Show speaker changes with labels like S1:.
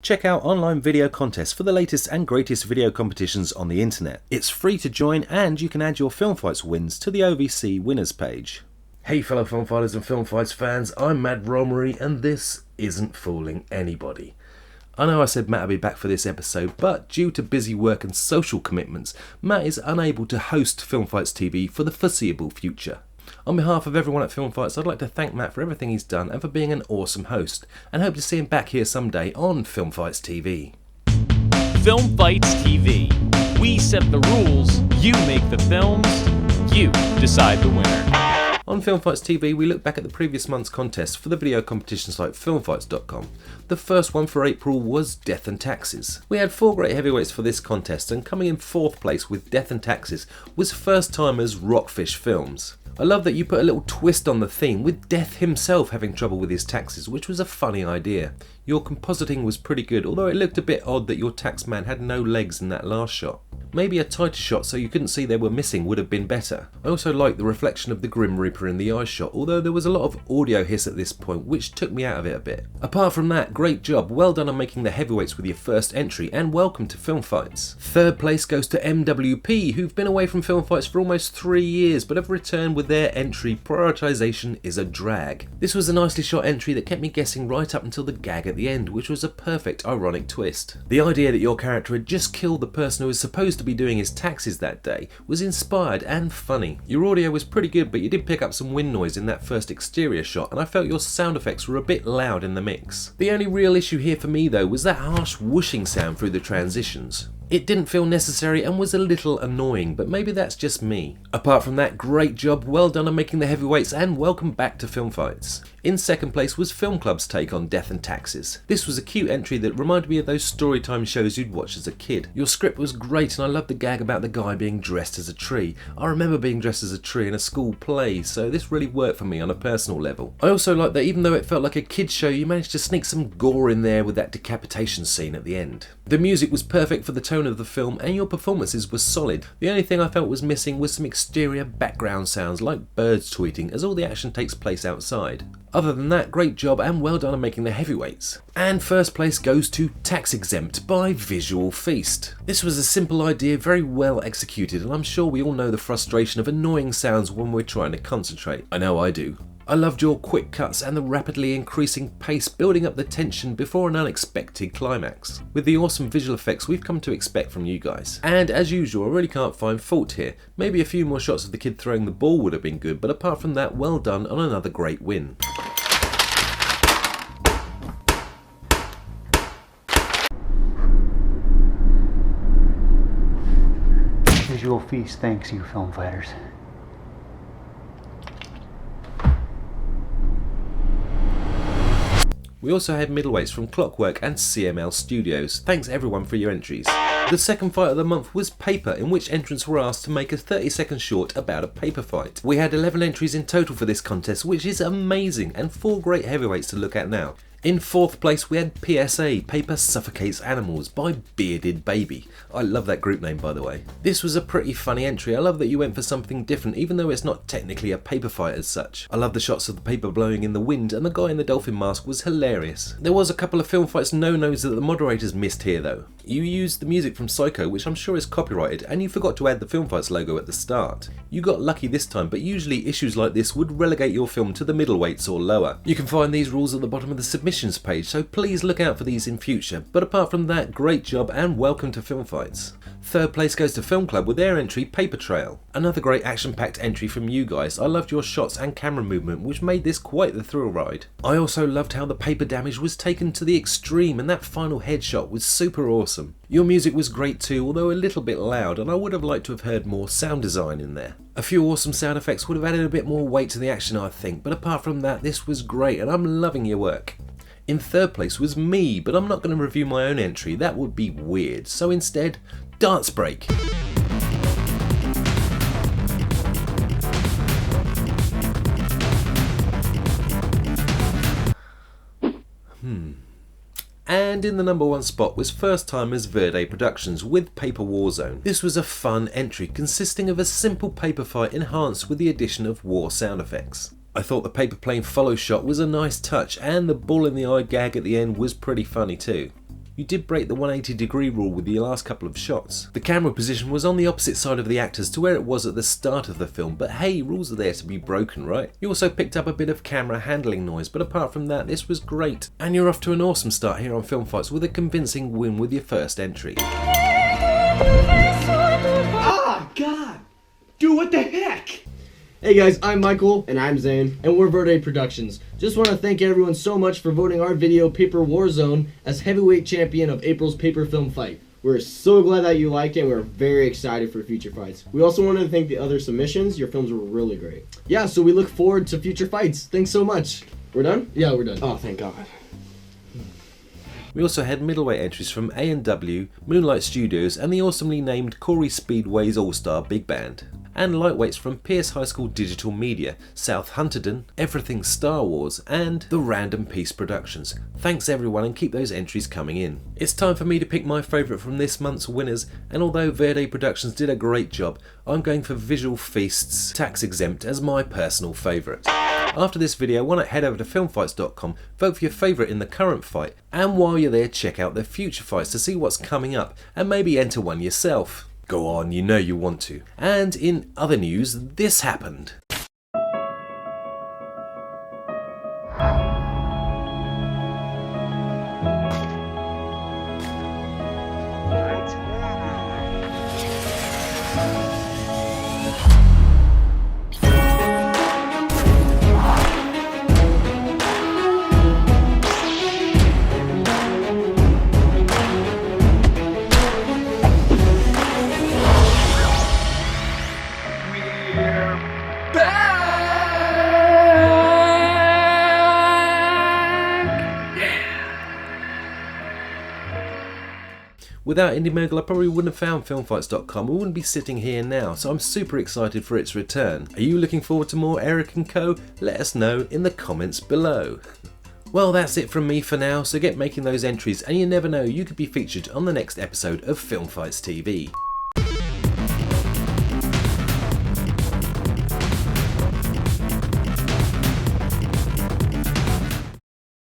S1: Check out online video contests for the latest and greatest video competitions on the internet. It's free to join and you can add your Film Fights wins to the OVC winners page. Hey fellow film fighters and Film Fights fans, I'm Matt Romery and this isn't fooling anybody. I know I said Matt would be back for this episode, but due to busy work and social commitments, Matt is unable to host Film Fights TV for the foreseeable future. On behalf of everyone at Film Fights, I'd like to thank Matt for everything he's done and for being an awesome host, and hope to see him back here someday on Film Fights TV.
S2: Film Fights TV. We set the rules, you make the films, you decide the winner.
S1: On Film Fights TV, we look back at the previous month's contests for the video competition site filmfights.com. The first one for April was Death and Taxes. We had 4 great heavyweights for this contest, and coming in 4th place with Death and Taxes was first timers Rockfish Films. I love that you put a little twist on the theme, with Death himself having trouble with his taxes, which was a funny idea. Your compositing was pretty good, although it looked a bit odd that your tax man had no legs in that last shot. Maybe a tighter shot so you couldn't see they were missing would have been better. I also liked the reflection of the Grim Reaper in the eye shot, although there was a lot of audio hiss at this point, which took me out of it a bit. Apart from that, great job, well done on making the heavyweights with your first entry, and welcome to Film Fights. 3rd place goes to MWP, who've been away from Film Fights for almost 3 years, but have returned with their entry, Prioritisation is a Drag. This was a nicely shot entry that kept me guessing right up until the gag at the end, which was a perfect ironic twist. The idea that your character had just killed the person who was supposed to be doing his taxes that day was inspired and funny. Your audio was pretty good, but you did pick up some wind noise in that first exterior shot, and I felt your sound effects were a bit loud in the mix. The only real issue here for me though was that harsh whooshing sound through the transitions. It didn't feel necessary and was a little annoying, but maybe that's just me. Apart from that, great job, well done on making the heavyweights, and welcome back to Film Fights. In 2nd place was Film Club's take on Death and Taxes. This was a cute entry that reminded me of those storytime shows you'd watch as a kid. Your script was great and I loved the gag about the guy being dressed as a tree. I remember being dressed as a tree in a school play, so this really worked for me on a personal level. I also liked that even though it felt like a kid's show, you managed to sneak some gore in there with that decapitation scene at the end. The music was perfect for the tone of the film and your performances were solid. The only thing I felt was missing was some exterior background sounds like birds tweeting as all the action takes place outside. Other than that, great job and well done on making the heavyweights. And 1st place goes to Tax Exempt by Visual Feast. This was a simple idea, very well executed, and I'm sure we all know the frustration of annoying sounds when we're trying to concentrate. I know I do. I loved your quick cuts and the rapidly increasing pace building up the tension before an unexpected climax, with the awesome visual effects we've come to expect from you guys. And as usual, I really can't find fault here. Maybe a few more shots of the kid throwing the ball would have been good, but apart from that, well done on another great win.
S3: Visual Feast thanks you, film fighters.
S1: We also had middleweights from Clockwork and CML Studios. Thanks everyone for your entries. The 2nd fight of the month was Paper, in which entrants were asked to make a 30-second short about a paper fight. We had 11 entries in total for this contest, which is amazing, and 4 great heavyweights to look at now. In 4th place we had PSA, Paper Suffocates Animals by Bearded Baby. I love that group name by the way. This was a pretty funny entry. I love that you went for something different even though it's not technically a paper fight as such. I love the shots of the paper blowing in the wind and the guy in the dolphin mask was hilarious. There was a couple of Film Fights no-nos that the moderators missed here though. You used the music from Psycho, which I'm sure is copyrighted, and you forgot to add the Film Fights logo at the start. You got lucky this time, but usually issues like this would relegate your film to the middleweights or lower. You can find these rules at the bottom of the submissions page, so please look out for these in future. But apart from that, great job and welcome to Film Fights. 3rd place goes to Film Club with their entry Paper Trail. Another great action-packed entry from you guys. I loved your shots and camera movement, which made this quite the thrill ride. I also loved how the paper damage was taken to the extreme, and that final headshot was super awesome. Your music was great too, although a little bit loud, and I would have liked to have heard more sound design in there. A few awesome sound effects would have added a bit more weight to the action I think, but apart from that this was great and I'm loving your work. In 3rd place was me, but I'm not going to review my own entry, that would be weird, so instead, Dance Break. And in the number 1 spot was first timers Verde Productions with Paper Warzone. This was a fun entry consisting of a simple paper fight enhanced with the addition of war sound effects. I thought the paper plane follow shot was a nice touch and the bull in the eye gag at the end was pretty funny too. you did break the 180-degree rule with the last couple of shots. The camera position was on the opposite side of the actors to where it was at the start of the film, but hey, rules are there to be broken, right? You also picked up a bit of camera handling noise, but apart from that, this was great. And you're off to an awesome start here on Film Fights with a convincing win with your first entry.
S4: Ah, God! Dude, what the heck? Hey guys, I'm Michael. And I'm Zane. And we're Verde Productions. Just want to thank everyone so much for voting our video, Paper Warzone, as heavyweight champion of April's Paper Film Fight. We're so glad that you liked it, and we're very excited for future fights. We also wanted to thank the other submissions. Your films were really great. Yeah, so we look forward to future fights. Thanks so much. We're done? Yeah, we're done. Oh, thank God.
S1: We also had middleweight entries from A&W, Moonlight Studios and the awesomely named Corey Speedway's All-Star Big Band. And lightweights from Pierce High School Digital Media, South Hunterdon, Everything Star Wars and The Random Piece Productions. Thanks everyone, and keep those entries coming in. It's time for me to pick my favourite from this month's winners, and although Verde Productions did a great job, I'm going for Visual Feast's Tax Exempt as my personal favourite. After this video, why not head over to filmfights.com, vote for your favourite in the current fight, and while you're there, check out their future fights to see what's coming up, and maybe enter one yourself. Go on, you know you want to. And in other news, this happened. Without Indie Mogul, I probably wouldn't have found filmfights.com. We wouldn't be sitting here now, so I'm super excited for its return. Are you looking forward to more Eric & Co? Let us know in the comments below. Well, that's it from me for now, so get making those entries, and you never know, you could be featured on the next episode of Film Fights TV.